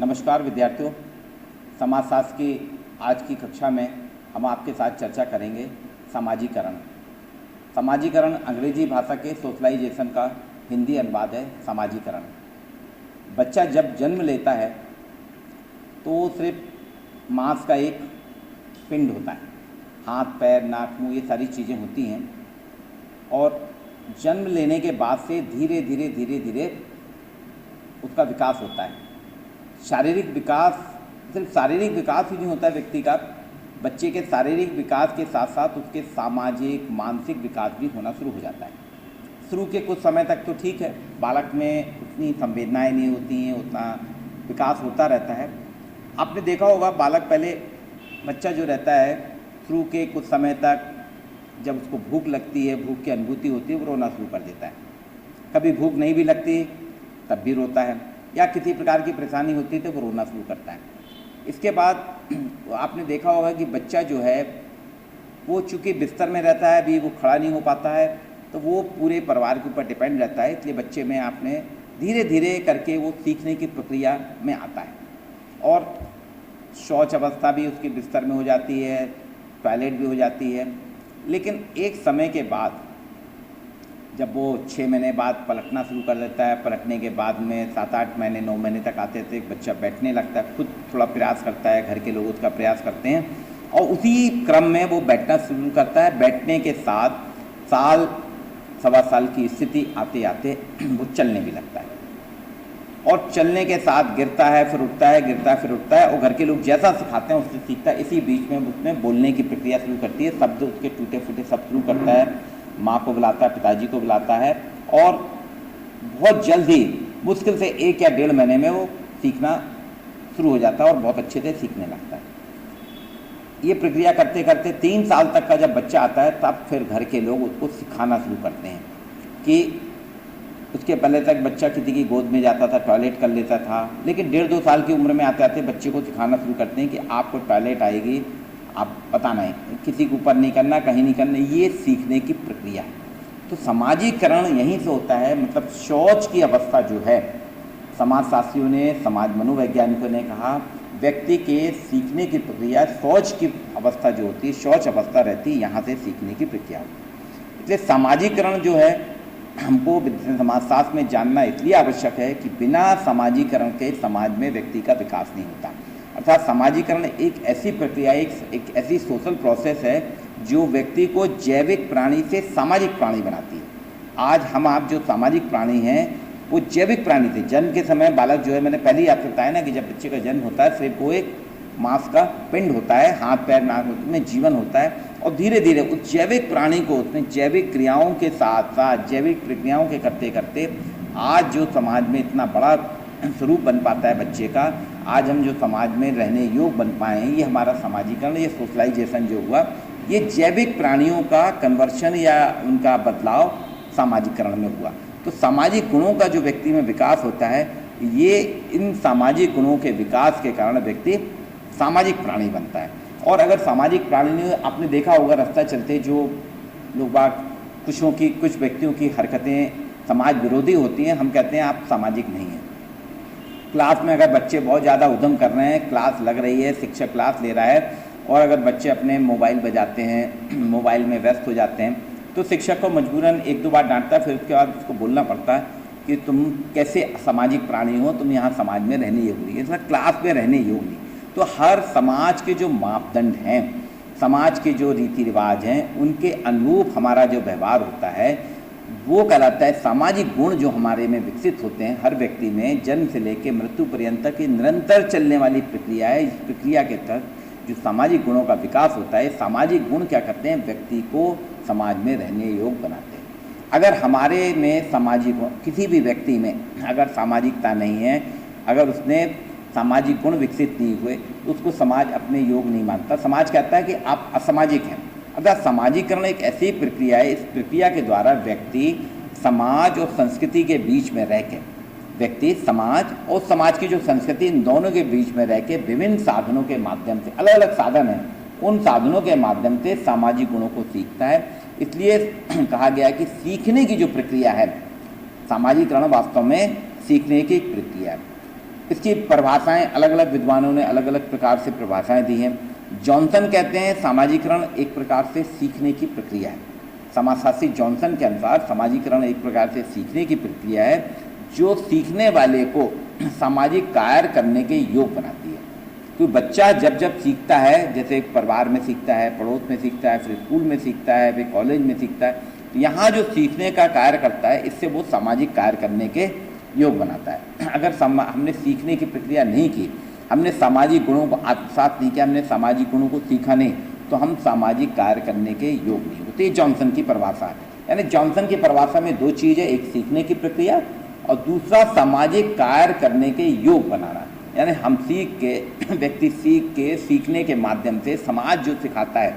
नमस्कार विद्यार्थियों, समाजशास्त्र की आज की कक्षा में हम आपके साथ चर्चा करेंगे समाजीकरण। समाजीकरण अंग्रेजी भाषा के सोशलाइजेशन का हिंदी अनुवाद है समाजीकरण। बच्चा जब जन्म लेता है तो सिर्फ मांस का एक पिंड होता है, हाथ पैर नाक मुंह ये सारी चीज़ें होती हैं, और जन्म लेने के बाद से धीरे धीरे उसका विकास होता है। शारीरिक विकास, सिर्फ शारीरिक विकास ही नहीं होता है व्यक्ति का, बच्चे के शारीरिक विकास के साथ साथ उसके सामाजिक मानसिक विकास भी होना शुरू हो जाता है। शुरू के कुछ समय तक तो ठीक है, बालक में उतनी संवेदनाएं नहीं होती हैं, उतना विकास होता रहता है। आपने देखा होगा बालक पहले बच्चा जो रहता है शुरू के कुछ समय तक जब उसको भूख लगती है, भूख की अनुभूति होती है, वो रोना शुरू कर देता है। कभी भूख नहीं भी लगती तब भी रोता है, या किसी प्रकार की परेशानी होती है तो वो रोना शुरू करता है। इसके बाद आपने देखा होगा कि बच्चा जो है वो चूँकि बिस्तर में रहता है, अभी वो खड़ा नहीं हो पाता है, तो वो पूरे परिवार के ऊपर डिपेंड रहता है। इसलिए बच्चे में आपने धीरे धीरे करके वो सीखने की प्रक्रिया में आता है, और शौच अवस्था भी उसकी बिस्तर में हो जाती है, टॉयलेट भी हो जाती है। लेकिन एक समय के बाद जब वो 6 महीने बाद पलटना शुरू कर देता है, पलटने के बाद में 7-8 महीने 9 महीने तक आते थे, बच्चा बैठने लगता है, खुद थोड़ा प्रयास करता है, घर के लोग उसका प्रयास करते हैं, और उसी क्रम में वो बैठना शुरू करता है। बैठने के साथ साल सवा साल की स्थिति आते आते वो चलने भी लगता है, और चलने के साथ गिरता है फिर उठता है, गिरता है फिर उठता है, और घर के लोग जैसा सिखाते हैं उससे सीखता है। इसी बीच में उसने बोलने की प्रक्रिया शुरू करती है, शब्द उसके टूटे फूटे सब शुरू करता है, माँ को बुलाता है, पिताजी को बुलाता है, और बहुत जल्द ही मुश्किल से 1 या 1.5 महीने में वो सीखना शुरू हो जाता है और बहुत अच्छे से सीखने लगता है। ये प्रक्रिया करते करते 3 साल तक का जब बच्चा आता है तब फिर घर के लोग उसको सिखाना शुरू करते हैं कि उसके पहले तक बच्चा किसी की गोद में जाता था, टॉयलेट कर लेता था, लेकिन 1.5-2 साल की उम्र में आते आते बच्चे को सिखाना शुरू करते हैं कि आपको टॉयलेट आएगी, आप पता नहीं किसी के ऊपर नहीं करना, कहीं नहीं करना, ये सीखने की प्रक्रिया है। तो समाजीकरण यहीं से होता है। मतलब शौच की अवस्था जो है, समाजशास्त्रियों ने, समाज मनोवैज्ञानिकों ने कहा व्यक्ति के सीखने की प्रक्रिया शौच की अवस्था जो होती है, शौच अवस्था रहती है, यहाँ से सीखने की प्रक्रिया होती है। इसलिए समाजीकरण जो है हमको समाजशास्त्र में जानना इसलिए आवश्यक है कि बिना समाजीकरण के समाज में व्यक्ति का विकास नहीं होता। अर्थात समाजीकरण एक ऐसी प्रक्रिया, एक ऐसी सोशल प्रोसेस है जो व्यक्ति को जैविक प्राणी से सामाजिक प्राणी बनाती है। आज हम आप जो सामाजिक प्राणी हैं वो जैविक प्राणी थे। जन्म के समय बालक जो है, मैंने पहले ही आपको बताया ना कि जब बच्चे का जन्म होता है सिर्फ वो एक मांस का पिंड होता है, हाथ पैर नाक में जीवन होता है, और धीरे धीरे उस जैविक प्राणी को उसने जैविक क्रियाओं के साथ साथ जैविक प्रक्रियाओं के करते करते आज जो समाज में इतना बड़ा स्वरूप बन पाता है बच्चे का, आज हम जो समाज में रहने योग्य बन पाए हैं, ये हमारा समाजीकरण, ये सोशलाइजेशन जो हुआ, ये जैविक प्राणियों का कन्वर्शन या उनका बदलाव सामाजिकरण में हुआ। तो सामाजिक गुणों का जो व्यक्ति में विकास होता है, ये इन सामाजिक गुणों के विकास के कारण व्यक्ति सामाजिक प्राणी बनता है। और अगर सामाजिक प्राणी नहीं, आपने देखा होगा रास्ता चलते जो लोग बाग कुछ व्यक्तियों की हरकतें समाज विरोधी होती हैं, हम कहते हैं आप सामाजिक नहीं हैं। क्लास में अगर बच्चे बहुत ज़्यादा उद्यम कर रहे हैं, क्लास लग रही है, शिक्षक क्लास ले रहा है, और अगर बच्चे अपने मोबाइल बजाते हैं, मोबाइल में व्यस्त हो जाते हैं, तो शिक्षक को मजबूरन 1-2 बार डांटता है, फिर उसके बाद उसको बोलना पड़ता है कि तुम कैसे सामाजिक प्राणी हो, तुम यहाँ समाज में रहने योग्य नहीं, इसलिए क्लास में रहने योग्य नहीं। तो हर समाज के जो मापदंड हैं, समाज के जो रीति रिवाज हैं, उनके अनुरूप हमारा जो व्यवहार होता है वो कहलाता है सामाजिक गुण। जो हमारे में विकसित होते हैं हर व्यक्ति में, जन्म से लेकर मृत्यु पर्यंत की निरंतर चलने वाली प्रक्रिया है। इस प्रक्रिया के तहत जो सामाजिक गुणों का विकास होता है, सामाजिक गुण क्या करते हैं, व्यक्ति को समाज में रहने योग्य बनाते हैं। अगर हमारे में सामाजिक किसी भी व्यक्ति में अगर सामाजिकता नहीं है, अगर उसने सामाजिक गुण विकसित नहीं हुए, तो उसको समाज अपने योग्य नहीं मानता। समाज कहता है कि आप असामाजिक हैं। अर्थात समाजीकरण एक ऐसी प्रक्रिया है, इस प्रक्रिया के द्वारा व्यक्ति समाज और संस्कृति के बीच में रह के, व्यक्ति समाज और समाज की जो संस्कृति, इन दोनों के बीच में रह के विभिन्न साधनों के माध्यम से, अलग अलग साधन हैं, उन साधनों के माध्यम से सामाजिक गुणों को सीखता है। इसलिए कहा गया है कि सीखने की जो प्रक्रिया है, सामाजीकरण वास्तव में सीखने की एक प्रक्रिया है। इसकी परिभाषाएं अलग अलग विद्वानों ने अलग अलग प्रकार से परिभाषाएं दी हैं। जॉनसन कहते हैं सामाजिकरण एक प्रकार से सीखने की प्रक्रिया है। समाजशास्त्री जॉनसन के अनुसार सामाजिकरण एक प्रकार से सीखने की प्रक्रिया है जो सीखने वाले को सामाजिक कार्य करने के योग बनाती है। क्योंकि बच्चा जब जब सीखता है, जैसे परिवार में सीखता है, पड़ोस में सीखता है, फिर स्कूल में सीखता है, फिर कॉलेज में सीखता है, तो यहाँ जो सीखने का कार्य करता है इससे वो सामाजिक कार्य करने के योग बनाता है। अगर हमने सीखने की प्रक्रिया नहीं की, हमने सामाजिक गुणों को आत्मसात नहीं किया, हमने सामाजिक गुणों को सीखा नहीं, तो हम सामाजिक कार्य करने के योग नहीं होते। ये जॉनसन की परिभाषा है। यानी जॉनसन की परिभाषा में दो चीज़ है, एक सीखने की प्रक्रिया और दूसरा सामाजिक कार्य करने के योग बनाना। यानी हम सीख के, व्यक्ति सीख के, सीखने के माध्यम से समाज जो सिखाता है,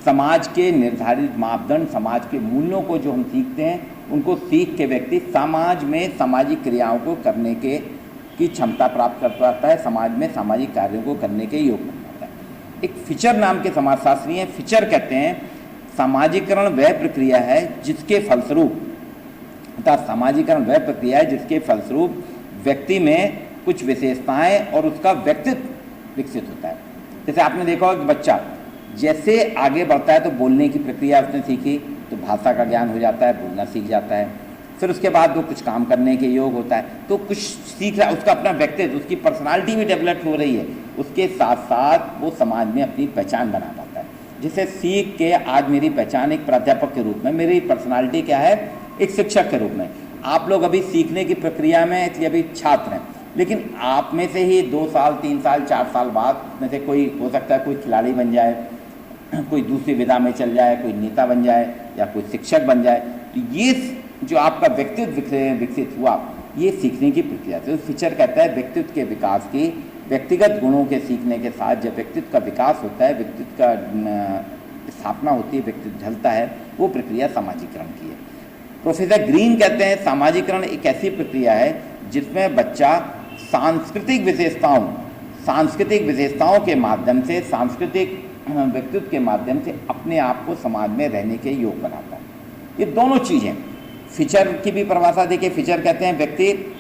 समाज के निर्धारित मापदंड, समाज के मूल्यों को जो हम सीखते हैं, उनको सीख के व्यक्ति समाज में सामाजिक क्रियाओं को करने की क्षमता प्राप्त कर पाता है, समाज में सामाजिक कार्यों को करने के योग बन पाता है। एक फिचर नाम के समाजशास्त्री हैं। फिचर कहते हैं सामाजिकरण वह प्रक्रिया है जिसके फलस्वरूप, अर्थात सामाजिकरण वह प्रक्रिया है जिसके फलस्वरूप व्यक्ति में कुछ विशेषताएं और उसका व्यक्तित्व विकसित होता है। जैसे आपने देखा हो कि बच्चा जैसे आगे बढ़ता है तो बोलने की प्रक्रिया उसने सीखी तो भाषा का ज्ञान हो जाता है, बोलना सीख जाता है। फिर उसके बाद वो कुछ काम करने के योग होता है तो कुछ सीख रहा है, उसका अपना व्यक्तित्व, उसकी पर्सनालिटी भी डेवलप हो रही है। उसके साथ साथ वो समाज में अपनी पहचान बना पाता है। जिसे सीख के आज मेरी पहचान एक प्राध्यापक के रूप में, मेरी पर्सनालिटी क्या है, एक शिक्षक के रूप में। आप लोग अभी सीखने की प्रक्रिया में, इसलिए अभी छात्र हैं, लेकिन आप में से ही 2 साल 3 साल 4 साल बाद में से कोई हो सकता है कोई खिलाड़ी बन जाए, कोई दूसरी विधा में चल जाए, कोई नेता बन जाए या कोई शिक्षक बन जाए। तो ये जो आपका व्यक्तित्व विकसित हुआ, ये सीखने की प्रक्रिया से। फिचर कहता है व्यक्तित्व के विकास की, व्यक्तिगत गुणों के सीखने के साथ जब व्यक्तित्व का विकास होता है, व्यक्तित्व का स्थापना होती है, व्यक्तित्व ढलता है, वो प्रक्रिया सामाजिकरण की है। प्रोफेसर ग्रीन कहते हैं सामाजिकरण एक ऐसी प्रक्रिया है जिसमें बच्चा सांस्कृतिक विशेषताओं के माध्यम से, सांस्कृतिक व्यक्तित्व के माध्यम से अपने आप को समाज में रहने के योग बनाता है। ये दोनों चीज़ें। फीचर की भी परिभाषा देखिए। फीचर कहते हैं व्यक्ति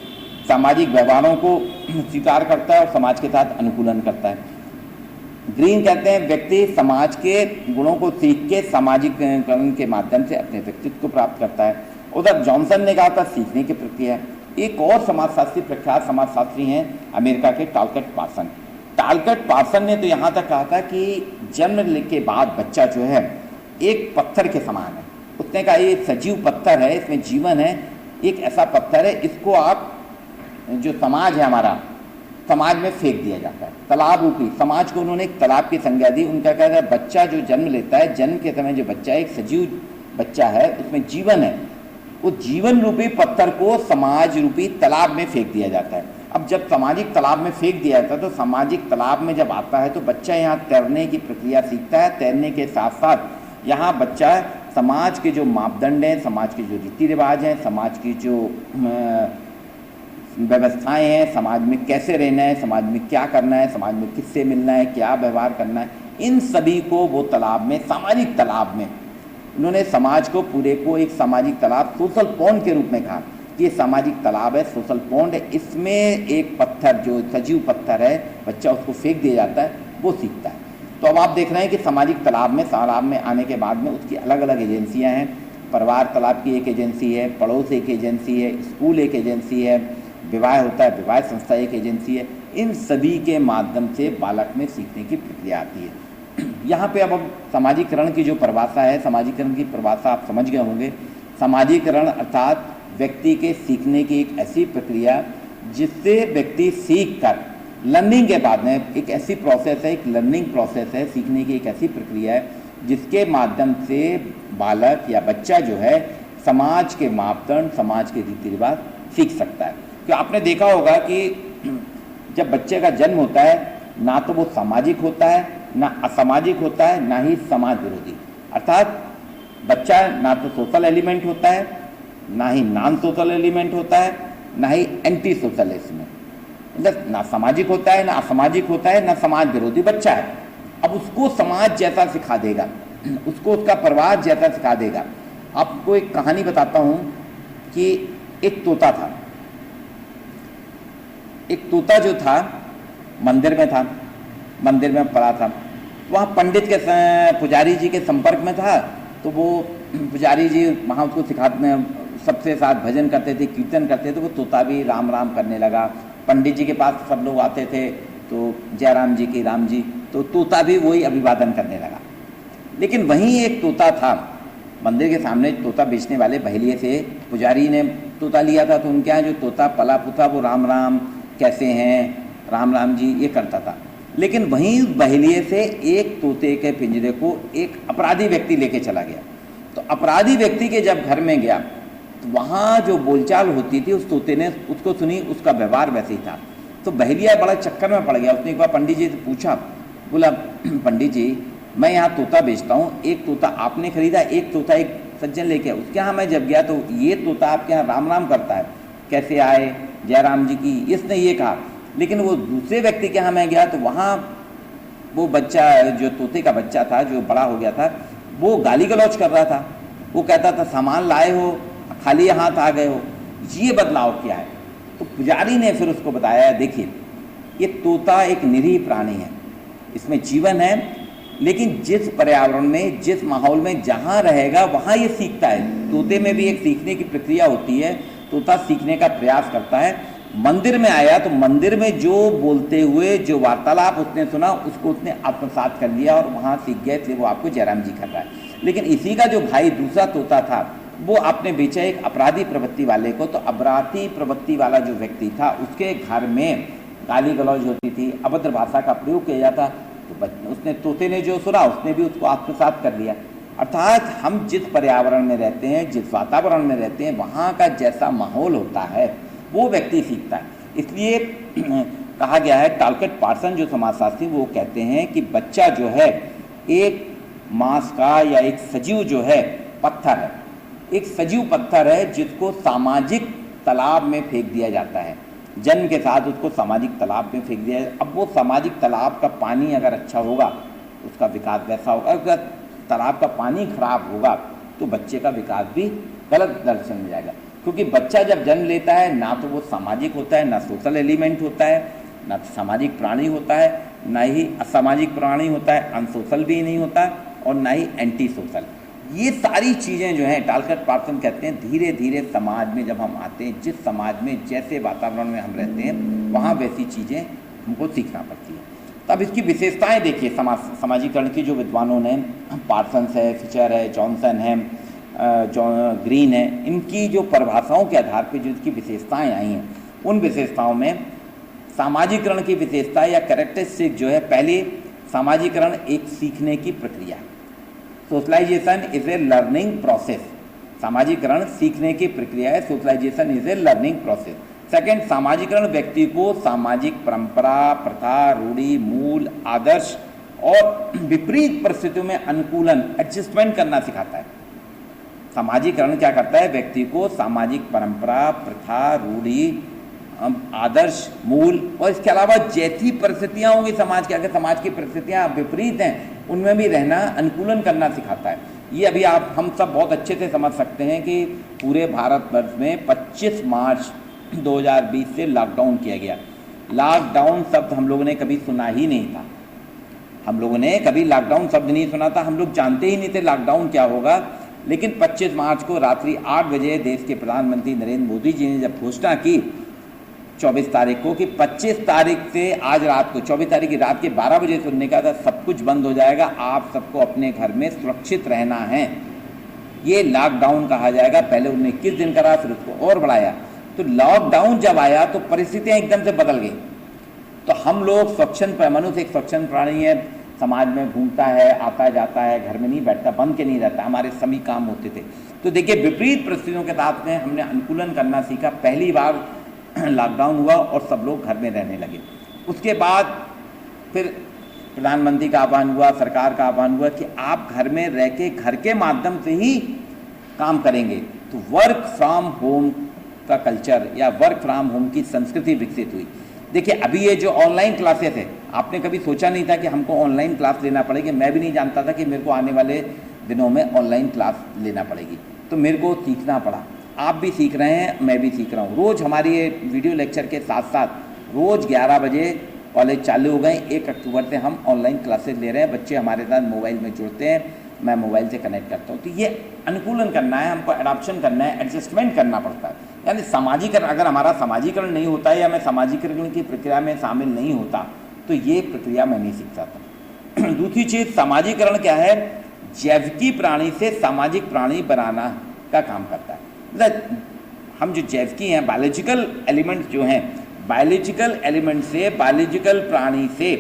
सामाजिक व्यवहारों को स्वीकार करता है और समाज के साथ अनुकूलन करता है। ग्रीन कहते हैं व्यक्ति समाज के गुणों को सीख के सामाजिकरण के माध्यम से अपने व्यक्तित्व को प्राप्त करता है। उधर जॉनसन ने कहा था सीखने की प्रक्रिया। एक और समाजशास्त्री, प्रख्यात समाजशास्त्री हैं अमेरिका के टालकट पार्सन। टालकट पार्सन ने तो यहाँ तक कहा था कि जन्म के बाद बच्चा जो है एक पत्थर के समान है। उसने कहा ये सजीव पत्थर है, इसमें जीवन है, एक ऐसा पत्थर है, इसको आप जो समाज है हमारा, समाज में फेंक दिया जाता है। तालाब रूपी समाज को उन्होंने एक तालाब की संज्ञा दी। उनका कहना है बच्चा जो जन्म लेता है, जन्म के समय जो बच्चा है एक सजीव बच्चा है, उसमें जीवन है। वो जीवन रूपी पत्थर को समाज रूपी तालाब में फेंक दिया जाता है। अब जब सामाजिक तालाब में फेंक दिया जाता है तो सामाजिक तालाब में जब आता है तो बच्चा यहाँ तैरने की प्रक्रिया सीखता है। तैरने के साथ साथ यहाँ बच्चा समाज के जो मापदंड हैं, समाज के जो रीति रिवाज हैं, समाज की जो व्यवस्थाएं हैं, समाज में कैसे रहना है, समाज में क्या करना है, समाज में किससे मिलना है, क्या व्यवहार करना है, इन सभी को वो तालाब में, सामाजिक तालाब में, उन्होंने समाज को पूरे को एक सामाजिक तालाब, सोशल पॉन्ड के रूप में कहा कि ये सामाजिक तालाब है, सोशल पॉन्ड है। इसमें एक पत्थर जो सजीव पत्थर है, बच्चा उसको फेंक दिया जाता है, वो सीखता है। तो अब आप देख रहे हैं कि सामाजिक तालाब में आने के बाद में उसकी अलग अलग एजेंसियां हैं। परिवार तालाब की एक एजेंसी है, पड़ोस एक एजेंसी है, स्कूल एक एजेंसी है, विवाह होता है, विवाह संस्था एक एजेंसी है। इन सभी के माध्यम से बालक में सीखने की प्रक्रिया आती है। यहाँ पे अब हम सामाजिकरण की जो परिभाषा है, सामाजिकरण की परिभाषा आप समझ गए होंगे। सामाजिकरण अर्थात व्यक्ति के सीखने की एक ऐसी प्रक्रिया जिससे व्यक्ति सीख कर, लर्निंग के बाद में एक ऐसी प्रोसेस है, एक लर्निंग प्रोसेस है, सीखने की एक ऐसी प्रक्रिया है जिसके माध्यम से बालक या बच्चा जो है समाज के मापदंड, समाज के रीति रिवाज सीख सकता है। तो आपने देखा होगा कि जब बच्चे का जन्म होता है ना तो वो सामाजिक होता है, ना असामाजिक होता है, ना ही समाज विरोधी। अर्थात बच्चा ना तो सोशल एलिमेंट होता है, ना ही नॉन सोशल एलिमेंट होता है, ना ही एंटी सोशल एलिमेंट, मतलब ना सामाजिक होता है, ना असामाजिक होता है, ना समाज विरोधी बच्चा है। अब उसको समाज जैसा सिखा देगा, उसको उसका परिवार जैसा सिखा देगा। आपको एक कहानी बताता हूँ कि एक तोता था। एक तोता जो था मंदिर में था, मंदिर में पड़ा था, वहाँ पंडित के पुजारी जी के संपर्क में था। तो वो पुजारी जी वहाँ उसको सिखाते, सबसे साथ भजन करते थे, कीर्तन करते थे। वो तोता भी राम राम करने लगा। पंडित जी के पास सब लोग आते थे तो जय राम जी की राम जी, तो तोता भी वही अभिवादन करने लगा। लेकिन वहीं एक तोता था, मंदिर के सामने तोता बेचने वाले बहेलिए से पुजारी ने तोता लिया था। तो उनके यहाँ जो तोता पला पुता वो राम राम कैसे हैं, राम राम जी ये करता था। लेकिन वहीं बहेलिए से एक तोते के पिंजरे को एक अपराधी व्यक्ति लेके चला गया। तो अपराधी व्यक्ति के जब घर में गया तो वहाँ जो बोलचाल होती थी उस तोते ने उसको सुनी, उसका व्यवहार वैसे ही था। तो बहेलिया बड़ा चक्कर में पड़ गया। उसने एक बार पंडित जी से पूछा, बोला पंडित जी मैं यहाँ तोता बेचता हूँ, एक तोता आपने खरीदा, एक तोता एक सज्जन लेके आया, उसके यहाँ मैं जब गया तो ये तोता आपके यहाँ राम राम करता है, कैसे आए जय राम जी की, इसने ये कहा। लेकिन वो दूसरे व्यक्ति के यहाँ मैं गया तो वहाँ वो बच्चा, जो तोते का बच्चा था जो बड़ा हो गया था, वो गाली गलौज कर रहा था। वो कहता था सामान लाए हो खाली हाथ आ गए हो, ये बदलाव क्या है। तो पुजारी ने फिर उसको बताया, देखिए ये तोता एक निरीह प्राणी है, इसमें जीवन है, लेकिन जिस पर्यावरण में जिस माहौल में जहाँ रहेगा वहाँ ये सीखता है। तोते में भी एक सीखने की प्रक्रिया होती है, तोता सीखने का प्रयास करता है। मंदिर में आया तो मंदिर में जो बोलते हुए जो वार्तालाप उसने सुना उसको उसने आत्मसात कर लिया और वहाँ सीख गए थे वो आपको जयराम जी कर रहा है। लेकिन इसी का जो भाई दूसरा तोता था वो आपने बेचा एक अपराधी प्रवृत्ति वाले को। तो अपराधी प्रवृत्ति वाला जो व्यक्ति था उसके घर में गाली गलौज होती थी, अभद्र भाषा का प्रयोग किया जाता, तो उसने तोते ने जो सुना उसने भी उसको आत्मसात कर लिया। अर्थात हम जिस पर्यावरण में रहते हैं, जिस वातावरण में रहते हैं, वहाँ का जैसा माहौल होता है वो व्यक्ति सीखता है। इसलिए कहा गया है, टालकट पार्सन जो समाजशास्त्री वो कहते हैं कि बच्चा जो है एक मांस का या एक सजीव जो है पत्थर है, एक सजीव पत्थर है जिसको सामाजिक तालाब में फेंक दिया जाता है। जन्म के साथ उसको सामाजिक तालाब में फेंक दिया जाए। अब वो सामाजिक तालाब का पानी अगर अच्छा होगा उसका विकास वैसा होगा, अगर तालाब का पानी खराब होगा तो बच्चे का विकास भी गलत दर्शन में जाएगा। क्योंकि बच्चा जब जन्म लेता है ना तो वो सामाजिक होता है, ना सोशल एलिमेंट होता है, ना सामाजिक प्राणी होता है, ना ही असामाजिक प्राणी होता है, अनसोशल भी नहीं होता और ना ही एंटी सोशल। ये सारी चीज़ें जो हैं टालकट पार्सन कहते हैं धीरे धीरे समाज में जब हम आते हैं, जिस समाज में जैसे वातावरण में हम रहते हैं वहाँ वैसी चीज़ें हमको सीखना पड़ती हैं। तब इसकी विशेषताएं देखिए समाजीकरण की जो विद्वानों ने, पार्सन्स है, फिशर है, जॉनसन है, ग्रीन है, इनकी जो परिभाषाओं के आधार पर जो इसकी विशेषताएं आई हैं उन विशेषताओं में सामाजिकरण की विशेषता या कैरेक्टरिस्टिक जो है, पहले सामाजिकरण एक सीखने की प्रक्रिया है। Socialisation is a learning process, सामाजिकरण सीखने की प्रक्रिया है, socialisation is a learning process. Second, सामाजिकरण व्यक्ति को सामाजिक परंपरा, प्रथा, रूढ़ी, मूल, आदर्श और विपरीत परिस्थितियों में अनुकूलन, एडजस्टमेंट करना सिखाता है। सामाजिकरण क्या करता है? व्यक्ति को सामाजिक परंपरा, प्रथा, रूढ़ी, आदर्श, मूल और इसके अलावा जैसी परिस्थितियाँ होंगी समाज की, अगर समाज की परिस्थितियाँ विपरीत हैं उनमें भी रहना, अनुकूलन करना सिखाता है। ये अभी हम सब बहुत अच्छे से समझ सकते हैं कि पूरे भारतवर्ष में 25 मार्च 2020 से लॉकडाउन किया गया। लॉकडाउन शब्द हम लोगों ने कभी सुना ही नहीं था, हम लोगों ने कभी लॉकडाउन शब्द नहीं सुना था, हम लोग जानते ही नहीं थे लॉकडाउन क्या होगा। लेकिन 25 मार्च को रात्रि 8 बजे देश के प्रधानमंत्री नरेंद्र मोदी जी ने जब घोषणा की 24 तारीख को कि 25 तारीख से आज रात को 24 तारीख की रात के 12 बजे सुनने का था, सब कुछ बंद हो जाएगा, आप सबको अपने घर में सुरक्षित रहना है, ये लॉकडाउन कहा जाएगा। पहले उन्होंने 21 दिन करा, फिर उसको और बढ़ाया। तो लॉकडाउन जब आया तो परिस्थितियाँ एकदम से बदल गई। तो हम लोग स्वच्छंद, मनुष्य एक स्वच्छंद प्राणी है, समाज में घूमता है, आता जाता है, घर में नहीं बैठता, बंद के नहीं रहता, हमारे सभी काम होते थे। तो देखिए विपरीत परिस्थितियों के साथ में हमने अनुकूलन करना सीखा। पहली बार लॉकडाउन हुआ और सब लोग घर में रहने लगे। उसके बाद फिर प्रधानमंत्री का आह्वान हुआ, सरकार का आह्वान हुआ कि आप घर में रह के घर के माध्यम से ही काम करेंगे। तो वर्क फ्रॉम होम का कल्चर या वर्क फ्रॉम होम की संस्कृति विकसित हुई। देखिए अभी ये जो ऑनलाइन क्लासेस है, आपने कभी सोचा नहीं था कि हमको ऑनलाइन क्लास लेना पड़ेगी। मैं भी नहीं जानता था कि मेरे को आने वाले दिनों में ऑनलाइन क्लास लेना पड़ेगी, तो मेरे को सीखना पड़ा। आप भी सीख रहे हैं, मैं भी सीख रहा हूँ। रोज़ हमारी ये वीडियो लेक्चर के साथ साथ रोज़ 11 बजे कॉलेज चालू हो गए। 1 अक्टूबर से हम ऑनलाइन क्लासेस ले रहे हैं, बच्चे हमारे साथ मोबाइल में जुड़ते हैं, मैं मोबाइल से कनेक्ट करता हूँ। तो ये अनुकूलन करना है, हमको एडॉप्शन करना है, एडजस्टमेंट करना पड़ता है। यानी समाजीकरण, अगर हमारा समाजीकरण नहीं होता है या मैं समाजीकरण की प्रक्रिया में शामिल नहीं होता तो ये प्रक्रिया मैं नहीं सीख सकता। दूसरी चीज़, समाजीकरण क्या है? जैविकी प्राणी से सामाजिक प्राणी बनाना का काम करता है। मतलब हम जो जैविकी हैं, बायोलॉजिकल एलिमेंट्स जो हैं, बायोलॉजिकल एलिमेंट से, बायोलॉजिकल प्राणी से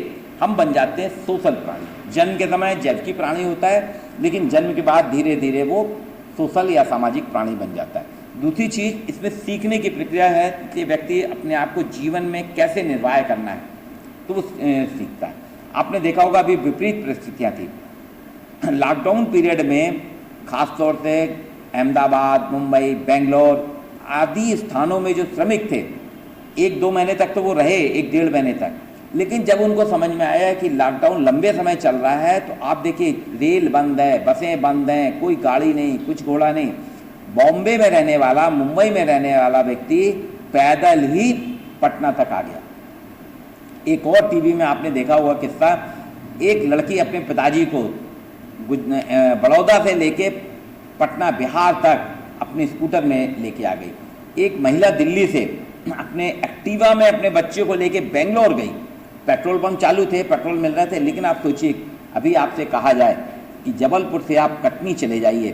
हम बन जाते हैं सोशल प्राणी। जन्म के समय जैविकी प्राणी होता है, लेकिन जन्म के बाद धीरे धीरे वो सोशल या सामाजिक प्राणी बन जाता है। दूसरी चीज़, इसमें सीखने की प्रक्रिया है कि व्यक्ति अपने आप को जीवन में कैसे निर्वाह करना है, तो वो सीखता है। आपने देखा होगा अभी विपरीत परिस्थितियाँ थी लॉकडाउन पीरियड में, ख़ास तौर से अहमदाबाद, मुंबई, बेंगलोर आदि स्थानों में जो श्रमिक थे, 1-2 महीने तक तो वो रहे, 1-1.5 महीने तक। लेकिन जब उनको समझ में आया कि लॉकडाउन लंबे समय चल रहा है, तो आप देखिए रेल बंद है, बसें बंद हैं, कोई गाड़ी नहीं, कुछ घोड़ा नहीं। बॉम्बे में रहने वाला, मुंबई में रहने वाला व्यक्ति पैदल ही पटना तक आ गया। एक और टीवी में आपने देखा हुआ किस्सा, एक लड़की अपने पिताजी को बड़ौदा से लेके पटना बिहार तक अपने स्कूटर में लेके आ गई। एक महिला दिल्ली से अपने एक्टिवा में अपने बच्चे को लेके बेंगलोर गई। पेट्रोल पंप चालू थे, पेट्रोल मिल रहे थे, लेकिन आप सोचिए अभी आपसे कहा जाए कि जबलपुर से आप कटनी चले जाइए,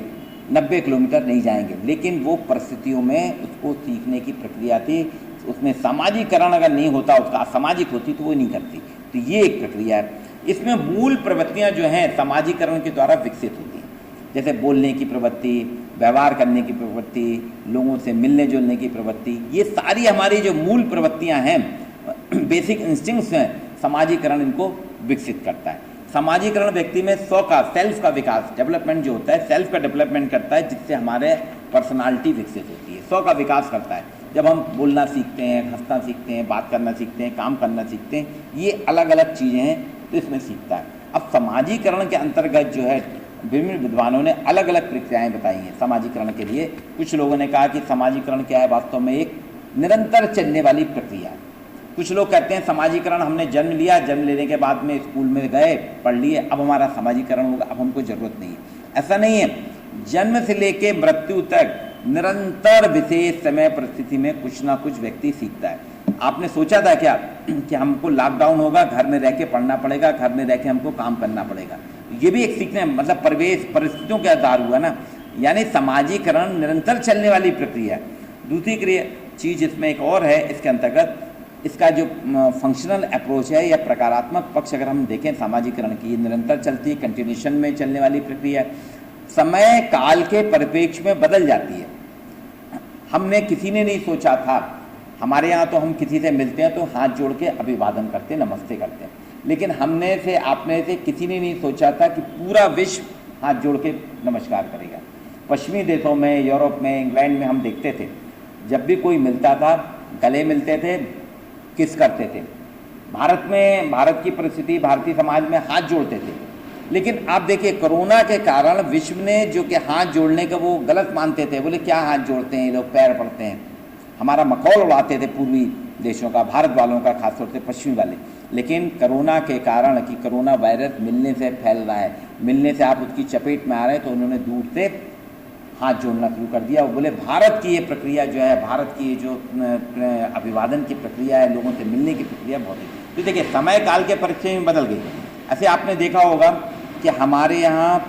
90 किलोमीटर नहीं जाएंगे। लेकिन वो परिस्थितियों में उसको सीखने की प्रक्रिया थी, उसमें सामाजिकरण अगर नहीं होता, उसका असामाजिक होती तो वो नहीं करती। तो ये एक प्रक्रिया है। इसमें मूल प्रवृत्तियाँ जो हैं समाजीकरण के द्वारा विकसित होती हैं, जैसे बोलने की प्रवृत्ति, व्यवहार करने की प्रवृत्ति, लोगों से मिलने जुलने की प्रवृत्ति, ये सारी हमारी जो मूल प्रवृत्तियाँ हैं, बेसिक इंस्टिंक्ट्स हैं, समाजीकरण इनको विकसित करता है। समाजीकरण व्यक्ति में स्व का, सेल्फ का विकास, डेवलपमेंट जो होता है, सेल्फ का डेवलपमेंट करता है, जिससे हमारे पर्सनालिटी विकसित होती है। स्व का विकास करता है। जब हम बोलना सीखते हैं, हंसना सीखते हैं, बात करना सीखते हैं, काम करना सीखते हैं, ये अलग अलग चीज़ें हैं तो इसमें सीखता है। अब समाजीकरण के अंतर्गत जो है विभिन्न विद्वानों ने अलग अलग प्रक्रियाएं बताई हैं समाजीकरण के लिए। कुछ लोगों ने कहा कि समाजीकरण क्या है, वास्तव में एक निरंतर चलने वाली प्रक्रिया है। कुछ लोग कहते हैं समाजीकरण, हमने जन्म लिया, जन्म लेने के बाद में स्कूल में गए, पढ़ लिए, अब हमारा समाजीकरण होगा, अब हमको ज़रूरत नहीं है। ऐसा नहीं है। जन्म से लेके मृत्यु तक निरंतर विशेष समय परिस्थिति में कुछ ना कुछ व्यक्ति सीखता है। आपने सोचा था क्या कि हमको लॉकडाउन होगा, घर में रह के पढ़ना पड़ेगा, घर में रह के हमको काम करना पड़ेगा? ये भी एक सीखने, मतलब परिवेश परिस्थितियों के आधार हुआ ना। यानी समाजीकरण निरंतर चलने वाली प्रक्रिया है। दूसरी चीज़ इसमें एक और है, इसके अंतर्गत इसका जो फंक्शनल अप्रोच है या प्रकारात्मक पक्ष अगर हम देखें समाजीकरण की, निरंतर चलती, कंटिन्यूशन में चलने वाली प्रक्रिया, समय काल के परिप्रेक्ष्य में बदल जाती है। हमने किसी ने नहीं सोचा था, हमारे यहाँ तो हम किसी से मिलते हैं तो हाथ जोड़ के अभिवादन करते हैं, नमस्ते करते हैं, लेकिन हमने से, आपने से किसी ने नहीं सोचा था कि पूरा विश्व हाथ जोड़ के नमस्कार करेगा। पश्चिमी देशों में, यूरोप में, इंग्लैंड में हम देखते थे, जब भी कोई मिलता था गले मिलते थे, किस करते थे। भारत में, भारत की परिस्थिति, भारतीय समाज में हाथ जोड़ते थे। लेकिन आप देखिए कोरोना के कारण विश्व ने जो कि हाथ जोड़ने का वो गलत मानते थे, बोले क्या हाथ जोड़ते हैं ये लोग, पैर पड़ते हैं, हमारा मखौल उड़ाते थे पूर्वी देशों का, भारत वालों का, खासतौर से पश्चिमी वाले। लेकिन कोरोना के कारण कि कोरोना वायरस मिलने से फैल रहा है, मिलने से आप उसकी चपेट में आ रहे हैं, तो उन्होंने दूर से हाथ जोड़ना शुरू कर दिया। वो बोले भारत की ये प्रक्रिया जो है, भारत की ये जो अभिवादन की प्रक्रिया है, लोगों से मिलने की प्रक्रिया बहुत है। तो देखिए समय काल के परिचय में बदल गई। ऐसे आपने देखा होगा कि हमारे यहाँ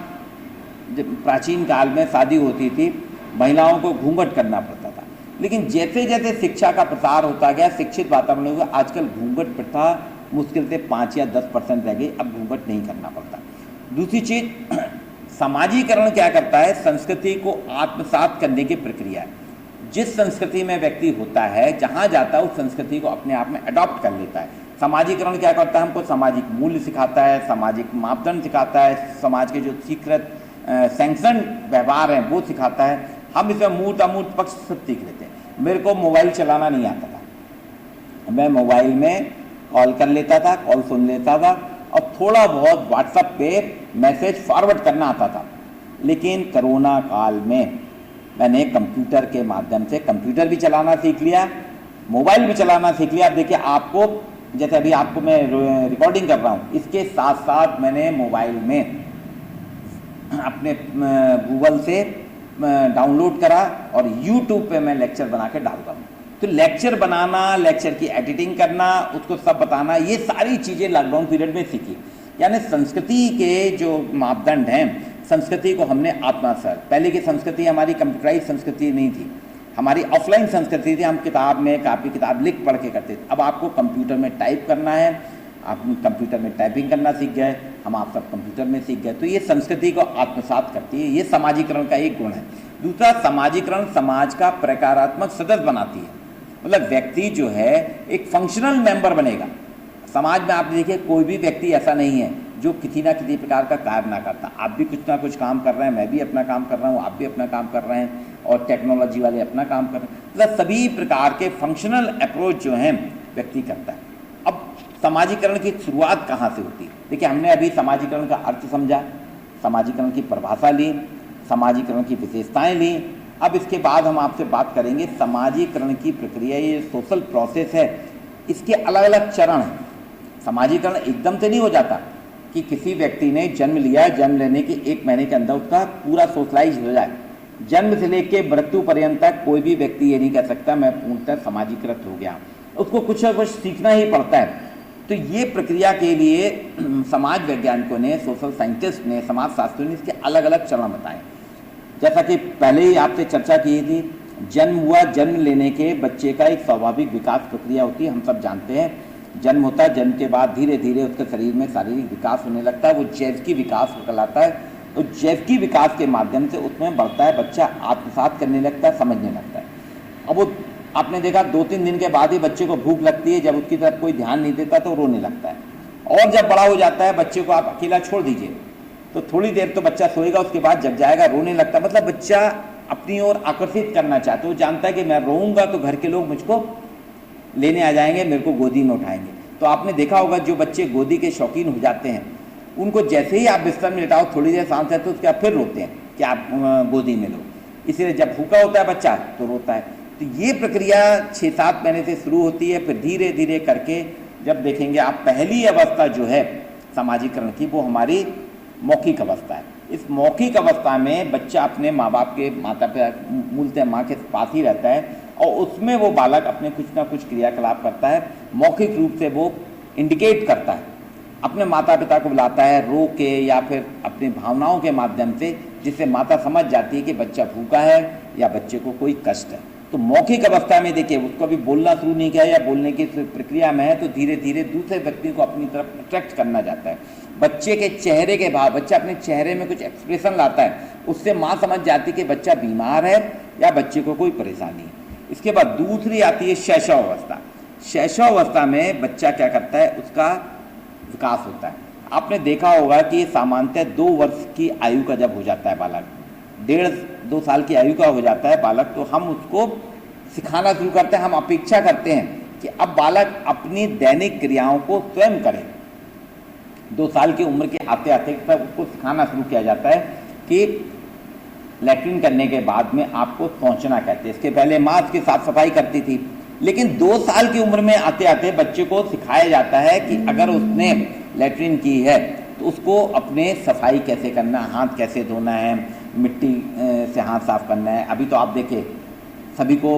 प्राचीन काल में शादी होती थी, महिलाओं को घूंघट करना पड़ता था, लेकिन जैसे जैसे शिक्षा का प्रसार होता गया, शिक्षित वातावरण हो गया, आजकल घूंघट प्रथा मुश्किल से 5 या 10% रह गई, अब घूंघट नहीं करना पड़ता। दूसरी चीज़, समाजीकरण क्या करता है, संस्कृति को आत्मसात करने की प्रक्रिया है। जिस संस्कृति में व्यक्ति होता है, जहाँ जाता है, उस संस्कृति को अपने आप में अडॉप्ट कर लेता है। समाजीकरण क्या करता है, हमको सामाजिक मूल्य सिखाता है, सामाजिक मापदंड सिखाता है, समाज के जो स्वीकृत सैंक्शन व्यवहार हैं वो सिखाता है। हम इसमें मूर्त अमूर्त पक्ष सब सीख लेते हैं। मेरे को मोबाइल चलाना नहीं आता था, मैं मोबाइल में कॉल कर लेता था, कॉल सुन लेता था, और थोड़ा बहुत व्हाट्सएप पे मैसेज फॉरवर्ड करना आता था। लेकिन कोरोना काल में मैंने कंप्यूटर के माध्यम से कंप्यूटर भी चलाना सीख लिया, मोबाइल भी चलाना सीख लिया। आप देखिए, आपको जैसे अभी आपको मैं रिकॉर्डिंग कर रहा हूँ, इसके साथ साथ मैंने मोबाइल में अपने गूगल से डाउनलोड करा और यूट्यूब पे मैं लेक्चर बना के डाल रहा हूँ। तो लेक्चर बनाना, लेक्चर की एडिटिंग करना, उसको सब बताना, ये सारी चीज़ें लॉकडाउन पीरियड में सीखी। यानी संस्कृति के जो मापदंड हैं, संस्कृति को हमने आत्मसात। पहले की संस्कृति हमारी कंप्यूटराइज संस्कृति नहीं थी, हमारी ऑफलाइन संस्कृति थी। हम किताब में कापी किताब लिख पढ़ के करते थे। अब आपको कंप्यूटर में टाइप करना है, आप कंप्यूटर में टाइपिंग करना सीख गए, हम आप सब कंप्यूटर में सीख गए। तो ये संस्कृति को आत्मसात करती है, ये समाजीकरण का एक गुण है। दूसरा, समाजीकरण समाज का प्रकारात्मक सदस्य बनाती है। मतलब व्यक्ति जो है एक फंक्शनल मेंबर बनेगा समाज में। आप देखिए, कोई भी व्यक्ति ऐसा नहीं है जो किसी ना किसी प्रकार का कार्य ना करता। आप भी कुछ ना कुछ काम कर रहे हैं, मैं भी अपना काम कर रहा हूँ, आप भी अपना काम कर रहे हैं, और टेक्नोलॉजी वाले अपना काम कर रहे हैं। मतलब सभी प्रकार के फंक्शनल अप्रोच जो हैं व्यक्ति करता है। अब समाजीकरण की शुरुआत कहाँ से होती है? देखिए, हमने अभी समाजीकरण का अर्थ समझा, समाजीकरण की परिभाषा ली, समाजीकरण की विशेषताएं ली। अब इसके बाद हम आपसे बात करेंगे समाजीकरण की प्रक्रिया, ये सोशल प्रोसेस है, इसके अलग अलग चरण हैं। समाजीकरण एकदम से नहीं हो जाता कि किसी व्यक्ति ने जन्म लिया, जन्म लेने के 1 महीने के अंदर उसका पूरा सोशलाइज हो जाए। जन्म से लेकर मृत्यु पर्यंत तक कोई भी व्यक्ति ये नहीं कह सकता मैं पूर्णतः समाजीकृत हो गया। उसको कुछ ना कुछ सीखना ही पड़ता है। तो ये प्रक्रिया के लिए समाज वैज्ञानिकों ने, सोशल साइंटिस्ट ने, समाज शास्त्रियों ने इसके अलग अलग चरण बताए। जैसा कि पहले ही आपसे चर्चा की थी, जन्म हुआ, जन्म लेने के बच्चे का एक स्वाभाविक विकास प्रक्रिया होती है, हम सब जानते हैं। जन्म होता है, जन्म के बाद धीरे धीरे उसके शरीर में शारीरिक विकास होने लगता है, वो जैविकी विकास कहलाता है। तो जैविकी विकास के माध्यम से उसमें बढ़ता है, बच्चा आत्मसात करने लगता है, समझने लगता है। अब वो आपने देखा 2-3 दिन के बाद ही बच्चे को भूख लगती है, जब उसकी तरफ कोई ध्यान नहीं देता तो रोने लगता है। और जब बड़ा हो जाता है, बच्चे को आप अकेला छोड़ दीजिए तो थोड़ी देर तो बच्चा सोएगा, उसके बाद जग जाएगा, रोने लगता है। मतलब बच्चा अपनी ओर आकर्षित करना चाहता है, वो जानता है कि मैं रोऊंगा तो घर के लोग मुझको लेने आ जाएंगे, मेरे को गोदी में उठाएंगे। तो आपने देखा होगा जो बच्चे गोदी के शौकीन हो जाते हैं, उनको जैसे ही आप बिस्तर में लेटाओ, थोड़ी देर शांत है तो उसके बाद फिर रोते हैं कि आप गोदी में लो। इसीलिए जब भूखा होता है बच्चा तो रोता है। तो ये प्रक्रिया 6-7 महीने से शुरू होती है, फिर धीरे धीरे करके जब देखेंगे आप, पहली अवस्था जो है समाजीकरण की, वो हमारी मौखिक अवस्था है। इस मौखिक अवस्था में बच्चा अपने माँ बाप के, माता पिता, मूलतः माँ के पास ही रहता है, और उसमें वो बालक अपने कुछ ना कुछ क्रियाकलाप करता है। मौखिक रूप से वो इंडिकेट करता है, अपने माता पिता को बुलाता है रो के या फिर अपनी भावनाओं के माध्यम से, जिससे माता समझ जाती है कि बच्चा भूखा है या बच्चे को कोई कष्ट है। तो मौखिक अवस्था में देखिए, उसको अभी बोलना शुरू नहीं किया या बोलने की प्रक्रिया में है, तो धीरे धीरे दूसरे व्यक्ति को अपनी तरफ अट्रैक्ट करना जाता है। बच्चे के चेहरे के भाव, बच्चा अपने चेहरे में कुछ एक्सप्रेशन लाता है, उससे माँ समझ जाती है कि बच्चा बीमार है या बच्चे को कोई परेशानी है। इसके बाद दूसरी आती है शैशव अवस्था। शैशव अवस्था में बच्चा क्या करता है, उसका विकास होता है। आपने देखा होगा कि सामान्यतः 2 वर्ष की आयु का जब हो जाता है बालक, 1.5-2 साल की आयु का हो जाता है बालक, तो हम उसको सिखाना शुरू करते हैं। हम अपेक्षा करते हैं कि अब बालक अपनी दैनिक क्रियाओं को स्वयं करे। 2 साल की उम्र के आते आते तक उसको सिखाना शुरू किया जाता है कि लैट्रिन करने के बाद में आपको पहुंचना कहते हैं। इसके पहले माँ उसकी साफ सफाई करती थी, लेकिन 2 साल की उम्र में आते आते बच्चे को सिखाया जाता है कि अगर उसने लैट्रिन की है तो उसको अपने सफाई कैसे करना, हाथ कैसे धोना है, मिट्टी से हाथ साफ करना है। अभी तो आप देखिए, सभी को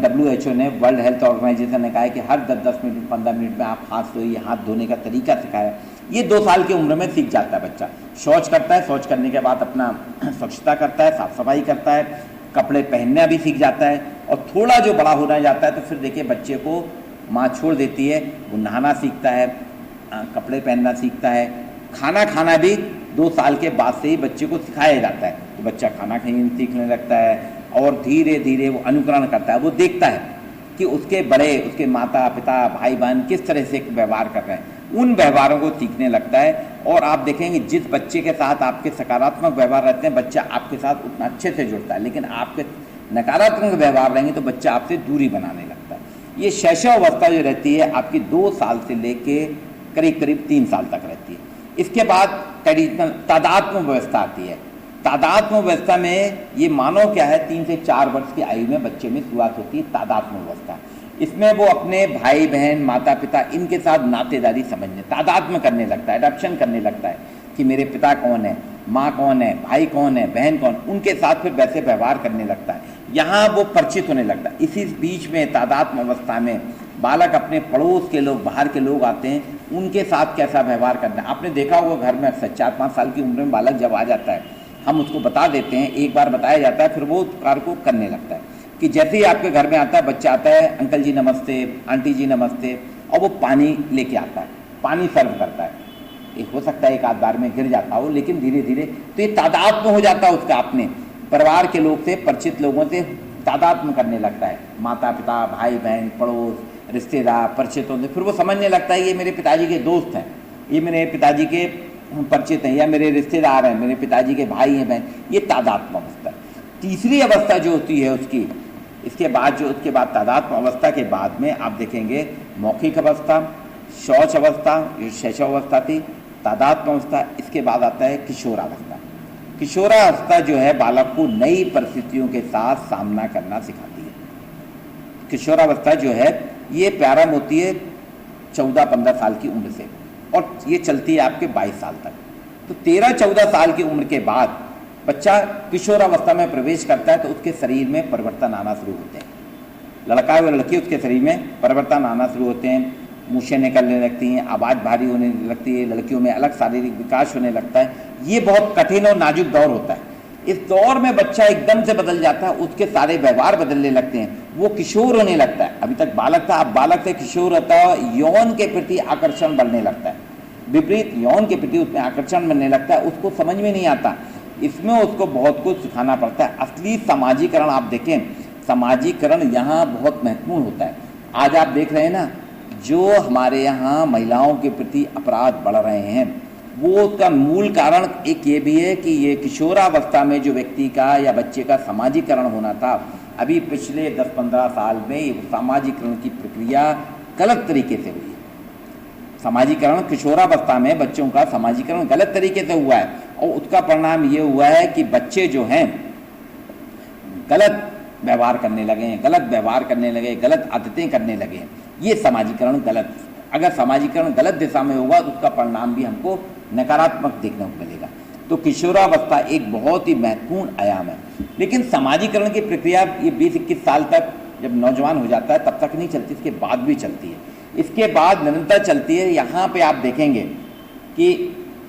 WHO ने, वर्ल्ड हेल्थ ऑर्गेनाइजेशन ने कहा है कि हर 10-10 मिनट 15 मिनट में आप हाथ धोइए, हाथ धोने का तरीका सिखाया। ये 2 साल की उम्र में सीख जाता है बच्चा। शौच करता है, शौच करने के बाद अपना स्वच्छता करता है, साफ सफाई करता है, कपड़े पहनना भी सीख जाता है। और थोड़ा जो बड़ा होना जाता है तो फिर देखिए बच्चे को माँ छोड़ देती है, वो नहाना सीखता है, कपड़े पहनना सीखता है, खाना खाना भी 2 साल के बाद से ही बच्चे को सिखाया जाता है। तो बच्चा खाना खाना सीखने लगता है और धीरे धीरे वो अनुकरण करता है। वो देखता है कि उसके बड़े, उसके माता पिता, भाई बहन किस तरह से व्यवहार कर रहे हैं, उन व्यवहारों को सीखने लगता है। और आप देखेंगे जिस बच्चे के साथ आपके सकारात्मक व्यवहार रहते हैं, बच्चा आपके साथ उतना अच्छे से जुड़ता है, लेकिन आपके नकारात्मक व्यवहार रहेंगे तो बच्चा आपसे दूरी बनाने लगता है। ये शैशव अवस्था जो रहती है आपकी 2 साल से लेके करीब करीब 3 साल तक रहती है। इसके बाद ट्रेडिशनल तादात्म्य व्यवस्था आती है। तादात्म्य व्यवस्था में ये मानो क्या है, 3 से 4 वर्ष की आयु में बच्चे में शुरुआत होती है तादात्म्य व्यवस्था। इसमें वो अपने भाई बहन माता पिता इनके साथ नातेदारी समझने, तादात्म्य करने लगता है, अडॉप्शन करने लगता है कि मेरे पिता कौन है, माँ कौन है, भाई कौन है, बहन कौन, उनके साथ फिर वैसे व्यवहार करने लगता है। यहाँ वो परिचित होने लगता है। इसी बीच में तादात्म्य अवस्था में बालक अपने पड़ोस के लोग, बाहर के लोग आते हैं, उनके साथ कैसा व्यवहार करना है। आपने देखा होगा घर में अक्सर 4-5 साल की उम्र में बालक जब आ जाता है, हम उसको बता देते हैं, एक बार बताया जाता है, फिर वो कार्य को करने लगता है कि जैसे ही आपके घर में आता है, बच्चा आता है, अंकल जी नमस्ते, आंटी जी नमस्ते, और वो पानी लेके आता है, पानी सर्व करता है। एक हो सकता है एक आध बार में गिर जाता हो, लेकिन धीरे धीरे तो ये तादात्म्य हो जाता है उसका, अपने परिवार के लोग से, परिचित लोगों से तादात्म्य करने लगता है, माता पिता, भाई बहन, पड़ोस, रिश्तेदार, परिचितों से। फिर वो समझने लगता है ये मेरे पिताजी के दोस्त हैं, ये मेरे पिताजी के परिचित हैं, या मेरे रिश्तेदार हैं, मेरे पिताजी के भाई हैं, बहन। ये तादात्म्य अवस्था। तीसरी अवस्था जो होती है उसकी, इसके बाद तादात्म्य अवस्था के बाद में आप देखेंगे मौखिक अवस्था, शौच अवस्था, जो शैशवावस्था थी, तादात्म्य अवस्था। इसके बाद आता है किशोरावस्था। किशोरावस्था जो है बालक को नई परिस्थितियों के साथ सामना करना सिखाती है। किशोरावस्था जो है ये प्रारंभ होती है 14-15 साल की उम्र से, और ये चलती है आपके 22 साल तक। तो 13-14 साल की उम्र के बाद बच्चा किशोरावस्था में प्रवेश करता है, तो उसके शरीर में परिवर्तन आना शुरू होते हैं। लड़का और लड़की, उसके शरीर में परिवर्तन आना शुरू होते हैं, मूछें निकलने लगती हैं, आवाज़ भारी होने लगती है, लड़कियों में अलग शारीरिक विकास होने लगता है। ये बहुत कठिन और नाजुक दौर होता है। इस दौर में बच्चा एकदम से बदल जाता है, उसके सारे व्यवहार बदलने लगते हैं, वो किशोर होने लगता है। अभी तक बालक था, अब बालक से किशोर होता है, यौन के प्रति आकर्षण बढ़ने लगता है, विपरीत यौन के प्रति उसमें आकर्षण बनने लगता है। उसको समझ में नहीं आता, इसमें उसको बहुत कुछ सिखाना पड़ता है। असली समाजीकरण आप देखें, समाजीकरण यहाँ बहुत महत्वपूर्ण होता है। आज आप देख रहे हैं ना, जो हमारे यहाँ महिलाओं के प्रति अपराध बढ़ रहे हैं, वो उसका मूल कारण एक ये भी है कि ये किशोरावस्था में जो व्यक्ति का या बच्चे का समाजीकरण होना था, अभी पिछले 10-15 साल में ये समाजीकरण की प्रक्रिया गलत तरीके से हुई है। समाजीकरण किशोरावस्था में बच्चों का समाजीकरण गलत तरीके से हुआ है, और उसका परिणाम ये हुआ है कि बच्चे जो हैं गलत व्यवहार करने लगे हैं, गलत आदतें करने लगे हैं। ये समाजीकरण गलत, अगर समाजीकरण गलत दिशा में होगा तो उसका परिणाम भी हमको नकारात्मक देखने को मिलेगा। तो किशोरावस्था एक बहुत ही महत्वपूर्ण आयाम है। लेकिन समाजीकरण की प्रक्रिया ये 20-21 साल तक जब नौजवान हो जाता है तब तक नहीं चलती, इसके बाद भी चलती है, इसके बाद निरंतर चलती है। यहाँ पे आप देखेंगे कि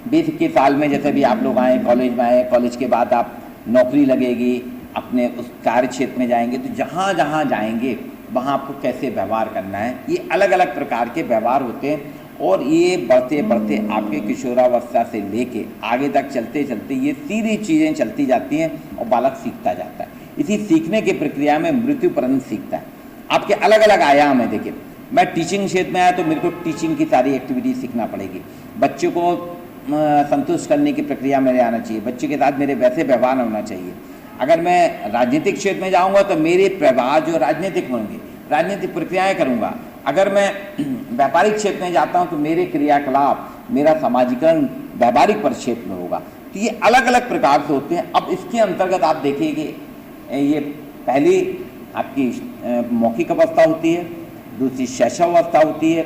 20-21 साल में जैसे भी आप लोग आए, कॉलेज में आए, कॉलेज के बाद आप नौकरी लगेगी, अपने उस कार्य क्षेत्र में जाएंगे, तो जहाँ जहाँ जाएंगे वहाँ आपको कैसे व्यवहार करना है, ये अलग अलग प्रकार के व्यवहार होते हैं। और ये बढ़ते बढ़ते आपके किशोरावस्था से लेके आगे तक चलते चलते ये सीधी चीज़ें चलती जाती हैं और बालक सीखता जाता है। इसी सीखने की प्रक्रिया में मृत्यु पर्यंत सीखता है। आपके अलग अलग आयाम हैं। देखिए, मैं टीचिंग क्षेत्र में आया तो मेरे को टीचिंग की सारी एक्टिविटी सीखना पड़ेगी। बच्चों को संतुष्ट करने की प्रक्रिया मेरे आना चाहिए, बच्चे के साथ मेरे वैसे व्यवहार होना चाहिए। अगर मैं राजनीतिक क्षेत्र में जाऊंगा तो मेरे व्यवहार जो राजनीतिक होंगे, राजनीतिक प्रक्रियाएं करूंगा। अगर मैं व्यापारिक क्षेत्र में जाता हूं तो मेरे क्रियाकलाप, मेरा समाजीकरण व्यापारिक परिक्षेत्र में होगा। तो ये अलग अलग प्रकार से होते हैं। अब इसके अंतर्गत आप देखिए कि ये पहली आपकी मौखिक अवस्था होती है, दूसरी शैशवावस्था होती है,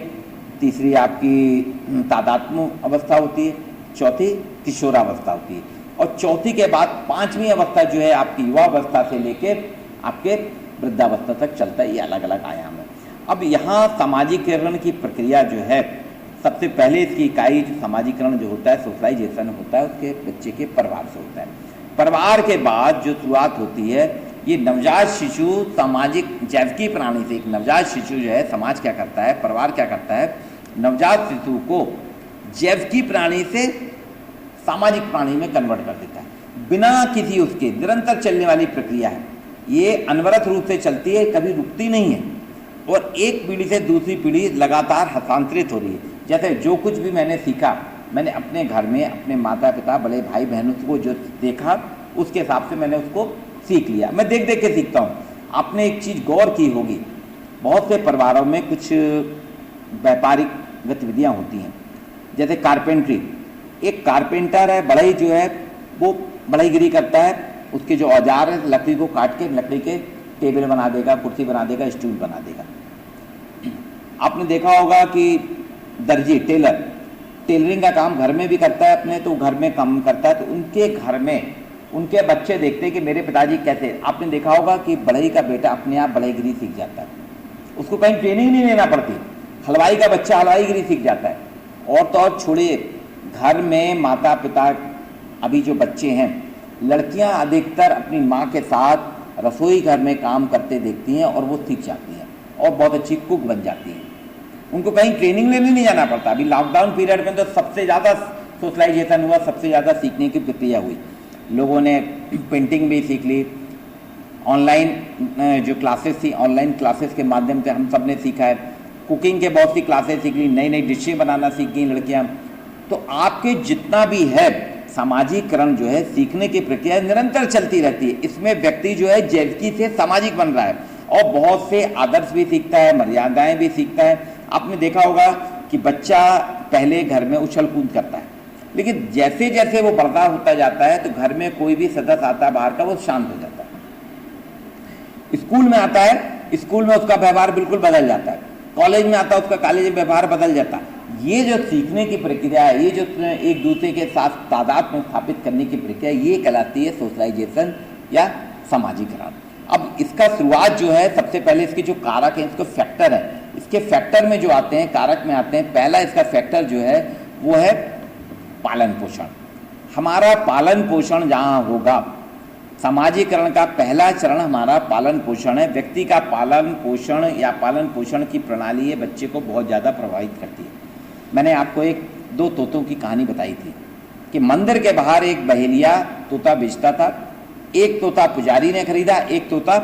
तीसरी आपकी तादात्म्य अवस्था होती है, चौथी किशोरावस्था होती है, और चौथी के बाद पांचवी अवस्था जो है आपकी युवावस्था से लेकर आपके वृद्धावस्था तक चलता है। ये अलग अलग आयाम है। अब यहाँ समाजीकरण की प्रक्रिया जो है, सबसे पहले इसकी इकाई जो समाजीकरण जो होता है, सोशलाइजेशन होता है, उसके बच्चे के परिवार से होता है। परिवार के बाद जो शुरुआत होती है, ये नवजात शिशु सामाजिक जैविकी प्राणी से, एक नवजात शिशु जो है समाज क्या करता है, परिवार क्या करता है, नवजात शिशु को जैविकी प्राणी से सामाजिक प्राणी में कन्वर्ट कर देता है, बिना किसी उसके। निरंतर चलने वाली प्रक्रिया है, ये अनवरत रूप से चलती है, कभी रुकती नहीं है, और एक पीढ़ी से दूसरी पीढ़ी लगातार हस्तांतरित हो रही है। जैसे जो कुछ भी मैंने सीखा, मैंने अपने घर में अपने माता पिता, बड़े भाई बहनों को जो देखा, उसके हिसाब से मैंने उसको सीख लिया। मैं देख देख के सीखता हूँ। आपने एक चीज़ गौर की होगी, बहुत से परिवारों में कुछ व्यापारिक गतिविधियाँ होती हैं, जैसे कारपेंट्री। एक कारपेंटर है, बढ़ई जो है वो बढ़ईगिरी करता है, उसके जो औजार है लकड़ी को काट के लकड़ी के टेबल बना देगा, कुर्सी बना देगा, स्टूल बना देगा। आपने देखा होगा कि दर्जी टेलरिंग का काम घर में भी करता है अपने, तो घर में काम करता है, तो उनके घर में उनके बच्चे देखते हैं कि मेरे पिताजी कैसे। आपने देखा होगा कि बढ़ई का बेटा अपने आप बढ़ईगिरी सीख जाता है, उसको कहीं ट्रेनिंग नहीं लेना पड़ती। हलवाई का बच्चा हलवाईगिरी सीख जाता है। और तो और छोड़िए, घर में माता पिता, अभी जो बच्चे हैं, लड़कियां अधिकतर अपनी माँ के साथ रसोई घर में काम करते देखती हैं और वो सीख जाती हैं और बहुत अच्छी कुक बन जाती हैं। उनको कहीं ट्रेनिंग लेने नहीं जाना पड़ता। अभी लॉकडाउन पीरियड में तो सबसे ज़्यादा सोशलाइजेशन हुआ, सबसे ज़्यादा सीखने की प्रक्रिया हुई। लोगों ने पेंटिंग भी सीख ली, ऑनलाइन जो क्लासेस थी, ऑनलाइन क्लासेस के माध्यम से हम सब ने सीखा है। कुकिंग के बहुत सी क्लासेस सीख ली, नई नई डिशें बनाना सीख गई लड़कियां। तो आपके जितना भी है सामाजिकरण जो है, सीखने की प्रक्रिया निरंतर चलती रहती है। इसमें व्यक्ति जो है जैविकी से सामाजिक बन रहा है और बहुत से आदर्श भी सीखता है, मर्यादाएं भी सीखता है। आपने देखा होगा कि बच्चा पहले घर में उछल कूद करता है, लेकिन जैसे जैसे वो बड़ा होता जाता है तो घर में कोई भी सदस्य आता है बाहर का, वो शांत हो जाता है। स्कूल में आता है, स्कूल में उसका व्यवहार बिल्कुल बदल जाता है। कॉलेज में आता है, उसका कॉलेज में व्यवहार बदल जाता है। ये जो सीखने की प्रक्रिया है, ये जो एक दूसरे के साथ तादाद में स्थापित करने की प्रक्रिया, ये कहलाती है सोशलाइजेशन या सामाजिकरण। अब इसका शुरुआत जो है, सबसे पहले इसके जो कारक हैं, इसको फैक्टर है, इसके फैक्टर में जो आते हैं, कारक में आते हैं, पहला इसका फैक्टर जो है वो है पालन पोषण। हमारा पालन पोषण जहाँ होगा, सामाजिकरण का पहला चरण हमारा पालन पोषण है। व्यक्ति का पालन पोषण या पालन पोषण की प्रणाली ये बच्चे को बहुत ज़्यादा प्रभावित करती है। मैंने आपको एक दो तोतों की कहानी बताई थी कि मंदिर के बाहर एक बहेलिया तोता बेचता था। एक तोता पुजारी ने खरीदा, एक तोता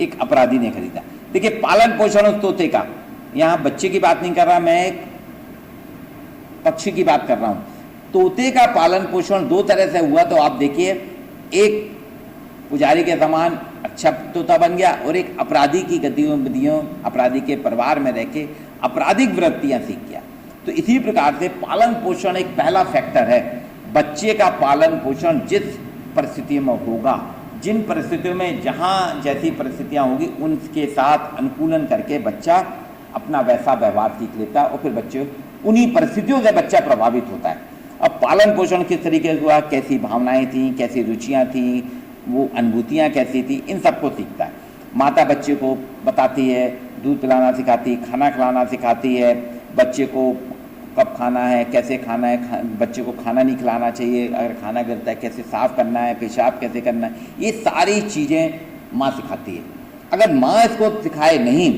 एक अपराधी ने खरीदा। देखिए, पालन पोषण उस तोते का, यहाँ बच्चे की बात नहीं कर रहा, मैं एक पक्षी की बात कर रहा हूँ। तोते का पालन पोषण दो तरह से हुआ। तो आप देखिए, एक पुजारी के समान अच्छा तोता बन गया और एक अपराधी की गतिविधियों, अपराधी के परिवार में रह के आपराधिक वृत्तियां सीख गया। तो इसी प्रकार से पालन पोषण एक पहला फैक्टर है। बच्चे का पालन पोषण जिस परिस्थिति में होगा, जिन परिस्थितियों में जहाँ जैसी परिस्थितियाँ होगी, उनके साथ अनुकूलन करके बच्चा अपना वैसा व्यवहार सीख लेता है और फिर बच्चे उन्हीं परिस्थितियों से बच्चा प्रभावित होता है। अब पालन पोषण किस तरीके से हुआ, कैसी भावनाएं थी, कैसी रुचियाँ थी, वो अनुभूतियाँ कैसी थी, इन सबको सीखता है। माता बच्चे को बताती है, दूध पिलाना सिखाती है, खाना खिलाना सिखाती है, बच्चे को कब खाना है, कैसे खाना है, बच्चे को खाना नहीं खिलाना चाहिए, अगर खाना गिरता है कैसे साफ़ करना है, पेशाब कैसे करना है, ये सारी चीज़ें माँ सिखाती है। अगर माँ इसको सिखाए नहीं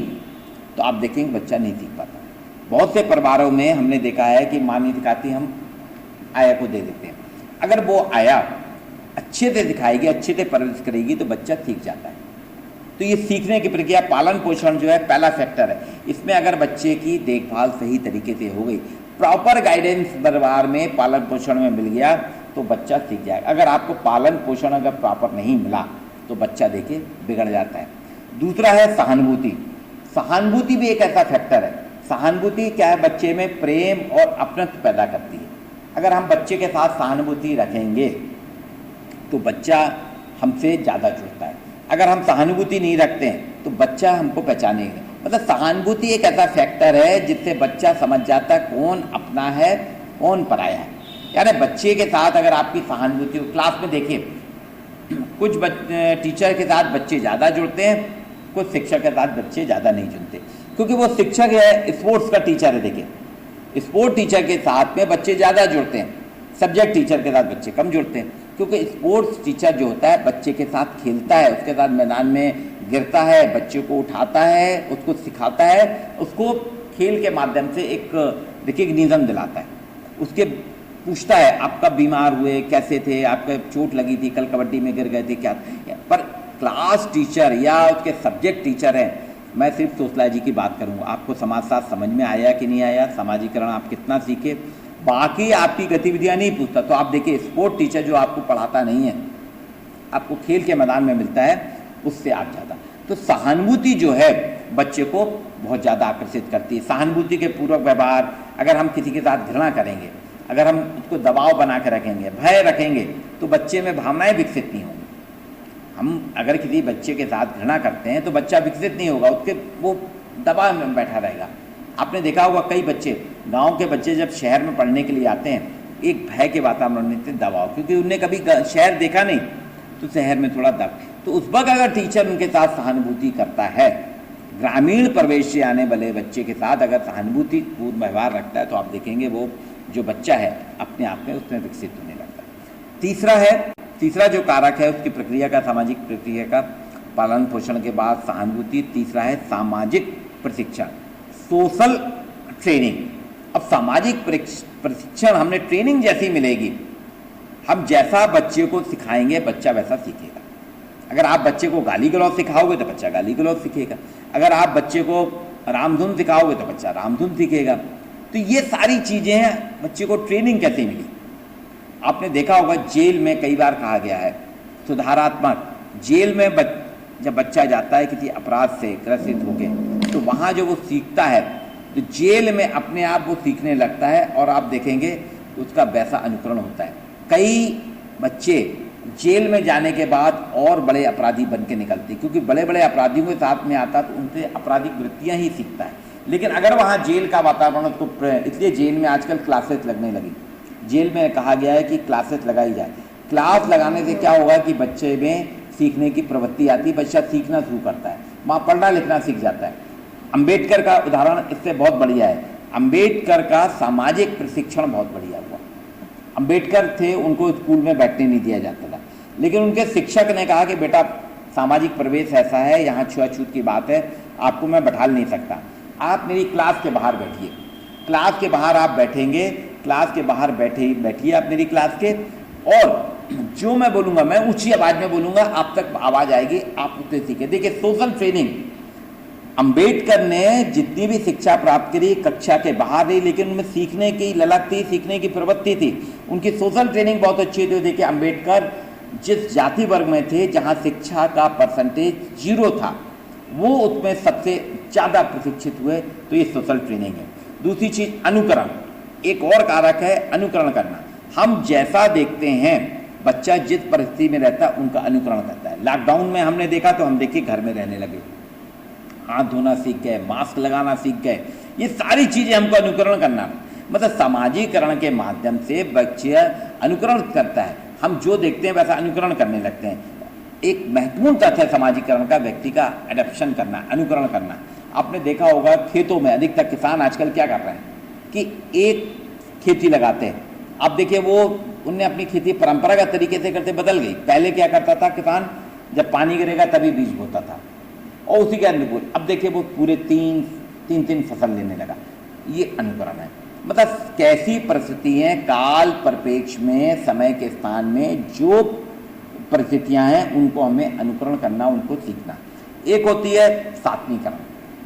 तो आप देखेंगे बच्चा नहीं सीख पाता। बहुत से परिवारों में हमने देखा है कि माँ नहीं सिखाती, हम आया को दे देते हैं। अगर वो आया अच्छे से सिखाएगी, अच्छे से परवरिश करेगी तो बच्चा सीख जाता है। तो ये सीखने की प्रक्रिया, पालन पोषण जो है पहला फैक्टर है। इसमें अगर बच्चे की देखभाल सही तरीके से हो गई, प्रॉपर गाइडेंस परिवार में पालन पोषण में मिल गया तो बच्चा सीख जाएगा। अगर आपको पालन पोषण अगर प्रॉपर नहीं मिला तो बच्चा देखिए बिगड़ जाता है। दूसरा है सहानुभूति। सहानुभूति भी एक ऐसा फैक्टर है। सहानुभूति क्या है, बच्चे में प्रेम और अपनत्व पैदा करती है। अगर हम बच्चे के साथ सहानुभूति रखेंगे तो बच्चा हमसे ज़्यादा जुड़ता है। अगर हम सहानुभूति नहीं रखते हैं तो बच्चा हमको पहचानेगा। मतलब सहानुभूति एक ऐसा फैक्टर है जिससे बच्चा समझ जाता है कौन अपना है, कौन पराया है। यानी बच्चे के साथ अगर आपकी सहानुभूति हो, क्लास में देखिए कुछ टीचर के साथ बच्चे ज़्यादा जुड़ते हैं, कुछ शिक्षक के साथ बच्चे ज़्यादा नहीं जुड़ते, क्योंकि वो शिक्षक है, स्पोर्ट्स का टीचर है। देखिए, स्पोर्ट टीचर के साथ में बच्चे ज़्यादा जुड़ते हैं, सब्जेक्ट टीचर के साथ बच्चे कम जुड़ते हैं, क्योंकि स्पोर्ट्स टीचर जो होता है बच्चे के साथ खेलता है, उसके साथ मैदान में गिरता है, बच्चे को उठाता है, उसको सिखाता है, उसको खेल के माध्यम से एक रिकग्निशन दिलाता है, उसके पूछता है आप कब बीमार हुए, कैसे थे, आपको चोट लगी थी, कल कबड्डी में गिर गए थे क्या। पर क्लास टीचर या उसके सब्जेक्ट टीचर हैं, मैं सिर्फ सोशलॉजी की बात करूँगा, आपको समाजशास्त्र समझ में आया कि नहीं आया, सामाजिकरण आप कितना सीखे, बाकी आपकी गतिविधियां नहीं पूछता। तो आप देखिए, स्पोर्ट टीचर जो आपको पढ़ाता नहीं है, आपको खेल के मैदान में मिलता है, उससे आप ज़्यादा। तो सहानुभूति जो है बच्चे को बहुत ज़्यादा आकर्षित करती है। सहानुभूति के पूर्वक व्यवहार, अगर हम किसी के साथ घृणा करेंगे, अगर हम उसको दबाव बना कर रखेंगे, भय रखेंगे, तो बच्चे में भावनाएं विकसित नहीं होंगी। हम अगर किसी बच्चे के साथ घृणा करते हैं तो बच्चा विकसित नहीं होगा, उसके वो दबाव में बैठा रहेगा। आपने देखा होगा कई बच्चे, गांव के बच्चे जब शहर में पढ़ने के लिए आते हैं, एक भय के वातावरण में दबाव, क्योंकि उनने कभी शहर देखा नहीं, तो शहर में थोड़ा दब, तो उस वक्त अगर टीचर उनके साथ सहानुभूति करता है, ग्रामीण परिवेश से आने वाले बच्चे के साथ अगर सहानुभूति पूर्ण व्यवहार रखता है, तो आप देखेंगे वो जो बच्चा है अपने आप में उसमें विकसित होने लगता है। तीसरा जो कारक है उसकी प्रक्रिया का, सामाजिक प्रक्रिया का पालन पोषण के बाद सहानुभूति। तीसरा है सामाजिक प्रशिक्षण, सोशल ट्रेनिंग। अब सामाजिक प्रशिक्षण हमने ट्रेनिंग जैसी मिलेगी, हम जैसा बच्चे को सिखाएंगे बच्चा वैसा सीखेगा। अगर आप बच्चे को गाली गलौज सिखाओगे तो बच्चा गाली गलौज सीखेगा, अगर आप बच्चे को रामधुन सिखाओगे तो बच्चा रामधुन सीखेगा। तो ये सारी चीज़ें हैं, बच्चे को ट्रेनिंग कैसे मिली। आपने देखा होगा जेल में कई बार कहा गया है सुधारात्मक, जेल में जब बच्चा जाता है किसी अपराध से ग्रसित होके, तो वहाँ जो वो सीखता है, तो जेल में अपने आप वो सीखने लगता है और आप देखेंगे उसका वैसा अनुकरण होता है। कई बच्चे जेल में जाने के बाद और बड़े अपराधी बन के निकलते, क्योंकि बड़े बड़े अपराधियों के साथ में आता तो उनसे आपराधिक वृत्तियाँ ही सीखता है। लेकिन अगर वहाँ जेल का वातावरण उसको, इसलिए जेल में आजकल क्लासेस लगने लगी, जेल में कहा गया है कि क्लासेस लगाई जाए। क्लास लगाने से क्या होगा कि बच्चे में सीखने की प्रवृत्ति आती, बच्चा सीखना शुरू करता है, वहाँ पढ़ना लिखना सीख जाता है। अंबेडकर का उदाहरण इससे बहुत बढ़िया है। अंबेडकर का सामाजिक प्रशिक्षण बहुत बढ़िया हुआ। अंबेडकर थे, उनको स्कूल में बैठने नहीं दिया जाता था, लेकिन उनके शिक्षक ने कहा कि बेटा सामाजिक प्रवेश ऐसा है, यहाँ छुआछूत की बात है, आपको मैं बैठा नहीं सकता, आप मेरी क्लास के बाहर बैठिए। क्लास के बाहर आप बैठेंगे, क्लास के बाहर बैठिए आप मेरी क्लास के, और जो मैं बोलूँगा मैं ऊंची आवाज़ में बोलूँगा, आप तक आवाज़ आएगी, आप उससे सीखे। देखिए सोशल ट्रेनिंग, अंबेडकर ने जितनी भी शिक्षा प्राप्त करी कक्षा के बाहर रही, लेकिन उनमें सीखने की ललक थी, सीखने की प्रवृत्ति थी, उनकी सोशल ट्रेनिंग बहुत अच्छी थी। देखिए अंबेडकर जिस जाति वर्ग में थे जहाँ शिक्षा का परसेंटेज 0 था, वो उसमें सबसे ज़्यादा प्रशिक्षित हुए, तो ये सोशल ट्रेनिंग है। दूसरी चीज़ अनुकरण, एक और कारक है अनुकरण करना। हम जैसा देखते हैं बच्चा जिस परिस्थिति में रहता है उनका अनुकरण करता है। लॉकडाउन में हमने देखा तो हम देखिए घर में रहने लगे, हाथ धोना सीख गए, मास्क लगाना सीख गए, ये सारी चीज़ें हमको अनुकरण करना, मतलब सामाजिकरण के माध्यम से बच्चे अनुकरण करता है। हम जो देखते हैं वैसा अनुकरण करने लगते हैं। एक महत्वपूर्ण तथ्य है सामाजिकरण का, व्यक्ति का एडप्शन करना, अनुकरण करना। आपने देखा होगा खेतों में अधिकतर किसान आजकल क्या कर रहे हैं कि एक खेती लगाते हैं। अब देखिए वो उनने अपनी खेती परंपरागत तरीके से करते बदल गई। पहले क्या करता था किसान, जब पानी गिरेगा तभी बीज बोता था और उसी के अनुकूल, अब देखिए वो पूरे तीन फसल लेने लगा। ये अनुकरण है, मतलब कैसी परिस्थितियाँ काल परिप्रेक्ष्य में समय के स्थान में जो परिस्थितियाँ हैं उनको हमें अनुकरण करना, उनको सीखना। एक होती है सात्वीकरण,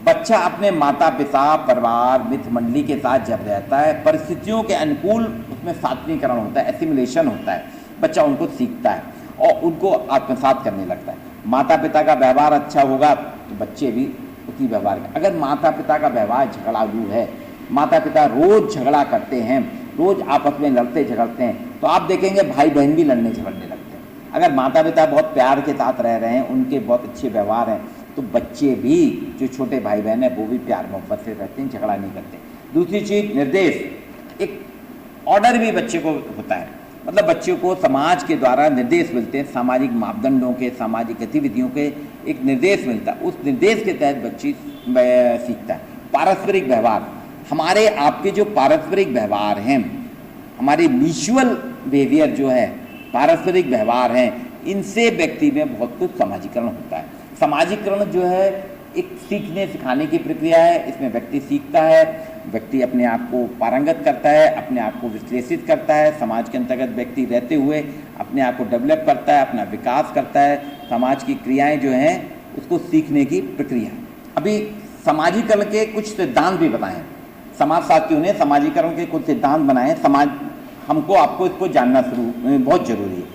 बच्चा अपने माता पिता परिवार मित्र मंडली के साथ जब रहता है परिस्थितियों के अनुकूल उसमें सात्वीकरण होता है, एसिमिलेशन होता है, बच्चा उनको सीखता है और उनको आत्मसात करने लगता है। माता पिता का व्यवहार अच्छा होगा तो बच्चे भी उसी व्यवहार का, अगर माता पिता का व्यवहार झगड़ालू है, माता पिता रोज झगड़ा करते हैं, रोज आपस में लड़ते झगड़ते हैं, तो आप देखेंगे भाई बहन भी लड़ने झगड़ने लगते हैं। अगर माता पिता बहुत प्यार के साथ रह रहे हैं, उनके बहुत अच्छे व्यवहार हैं, तो बच्चे भी जो छोटे भाई बहन हैं वो भी प्यार मोहब्बत से रहते हैं, झगड़ा नहीं करते। दूसरी चीज़ निर्देश, एक ऑर्डर भी बच्चे को होता है, मतलब बच्चे को समाज के द्वारा निर्देश मिलते हैं, सामाजिक मापदंडों के, सामाजिक गतिविधियों के एक निर्देश मिलता है, उस निर्देश के तहत बच्ची सीखता है। पारस्परिक व्यवहार, हमारे आपके जो पारस्परिक व्यवहार हैं, हमारे म्यूचुअल बिहेवियर जो है, पारस्परिक व्यवहार हैं, इनसे व्यक्ति में बहुत कुछ समाजीकरण होता है। समाजीकरण जो है एक सीखने सिखाने की प्रक्रिया है, इसमें व्यक्ति सीखता है, व्यक्ति अपने आप को पारंगत करता है, अपने आप को विश्लेषित करता है, समाज के अंतर्गत व्यक्ति रहते हुए अपने आप को डेवलप करता है, अपना विकास करता है, समाज की क्रियाएं जो हैं उसको सीखने की प्रक्रिया। अभी समाजीकरण के कुछ सिद्धांत भी बताएं, समाजशास्त्रियों ने समाजीकरण के कुछ सिद्धांत बनाए, समाज हमको आपको इसको जानना बहुत जरूरी है।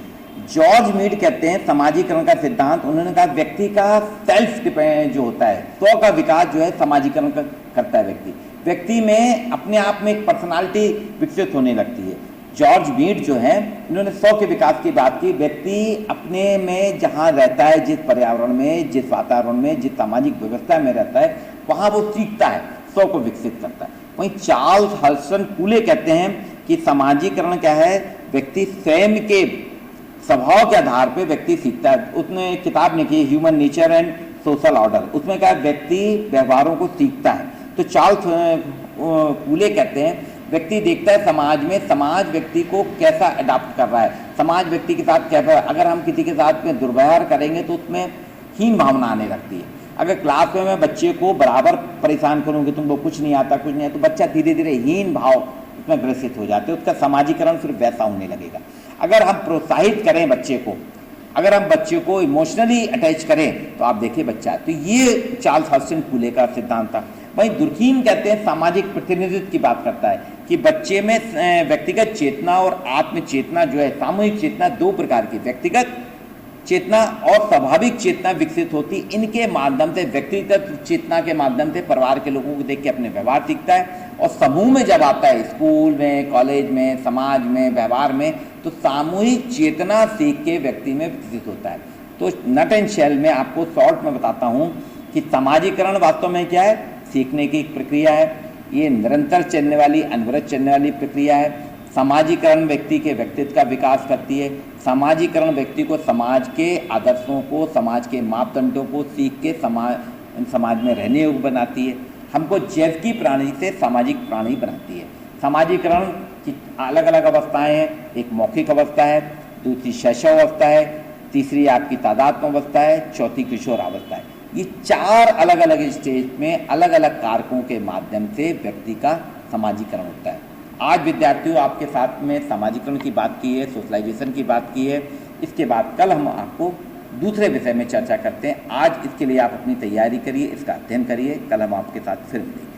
जॉर्ज मीड कहते हैं समाजीकरण का सिद्धांत, उन्होंने कहा व्यक्ति का सेल्फ डिपेंड जो होता है, स्व का विकास जो है समाजीकरण करता है। व्यक्ति में अपने आप में एक पर्सनालिटी विकसित होने लगती है। जॉर्ज मीड जो है इन्होंने स्व के विकास की बात की, व्यक्ति अपने में जहाँ रहता है, जिस पर्यावरण में, जिस वातावरण में, जिस सामाजिक व्यवस्था में रहता है, वहाँ वो सीखता है। स्व को विकसित करता है। वहीं चार्ल्स हल्सन कूले कहते हैं कि सामाजिकरण क्या है, व्यक्ति स्वयं के स्वभाव के आधार पर व्यक्ति सीखता है। उसने किताब लिखी human nature and social order, उसमें क्या व्यक्ति व्यवहारों को सीखता है। तो चार्ल्स कूले कहते हैं व्यक्ति देखता है समाज में, समाज व्यक्ति को कैसा अडॉप्ट कर रहा है, समाज व्यक्ति के साथ कैसा, अगर हम किसी के साथ में दुर्व्यवहार करेंगे तो उसमें हीन भावना आने लगती है। अगर क्लास में मैं बच्चे को बराबर परेशान करूँगी, तुमको कुछ नहीं आता कुछ नहीं आता, तो बच्चा धीरे धीरे हीन भाव उसमें ग्रसित हो जाते हैं, उसका सामाजिकरण फिर वैसा होने लगेगा। अगर हम प्रोत्साहित करें बच्चे को, अगर हम बच्चे को इमोशनली अटैच करें तो आप देखिए बच्चा, तो ये चार्ल्स हल्सन कूले का सिद्धांत था। वहीं दुर्कीम कहते हैं सामाजिक प्रतिनिधित्व की बात करता है कि बच्चे में व्यक्तिगत चेतना और आत्म चेतना जो है, सामूहिक चेतना दो प्रकार की, व्यक्तिगत चेतना और स्वाभाविक चेतना विकसित होती। इनके माध्यम से व्यक्तिगत चेतना के माध्यम से परिवार के लोगों को देख के अपने व्यवहार सीखता है, और समूह में जब आता है, स्कूल में, कॉलेज में, समाज में, व्यवहार में, तो सामूहिक चेतना सीख के व्यक्ति में विकसित होता है। तो नट एंड शेल में आपको शॉर्ट में बताता हूँ कि सामाजिकरण वास्तव में क्या है, सीखने की एक प्रक्रिया है। ये निरंतर चलने वाली, अनवरत चलने वाली प्रक्रिया है। सामाजिकरण व्यक्ति के व्यक्तित्व का विकास करती है। सामाजिकरण व्यक्ति को समाज के आदर्शों को, समाज के मापदंडों को सीख के समाज में रहने योग्य बनाती है। हमको जैव की प्राणी से सामाजिक प्राणी बनाती है। सामाजिकरण की अलग अलग अवस्थाएं हैं, एक मौखिक अवस्था है, दूसरी शैशव अवस्था है, तीसरी आपकी तादात्म्य अवस्था है, चौथी किशोर अवस्था है। ये चार अलग अलग स्टेज में अलग अलग कारकों के माध्यम से व्यक्ति का सामाजिकरण होता है। आज विद्यार्थियों आपके साथ में सामाजिकरण की बात की है, सोशलाइजेशन की बात की है। इसके बाद कल हम आपको दूसरे विषय में चर्चा करते हैं। आज इसके लिए आप अपनी तैयारी करिए, इसका अध्ययन करिए। कल हम आपके साथ फिर मिलेंगे।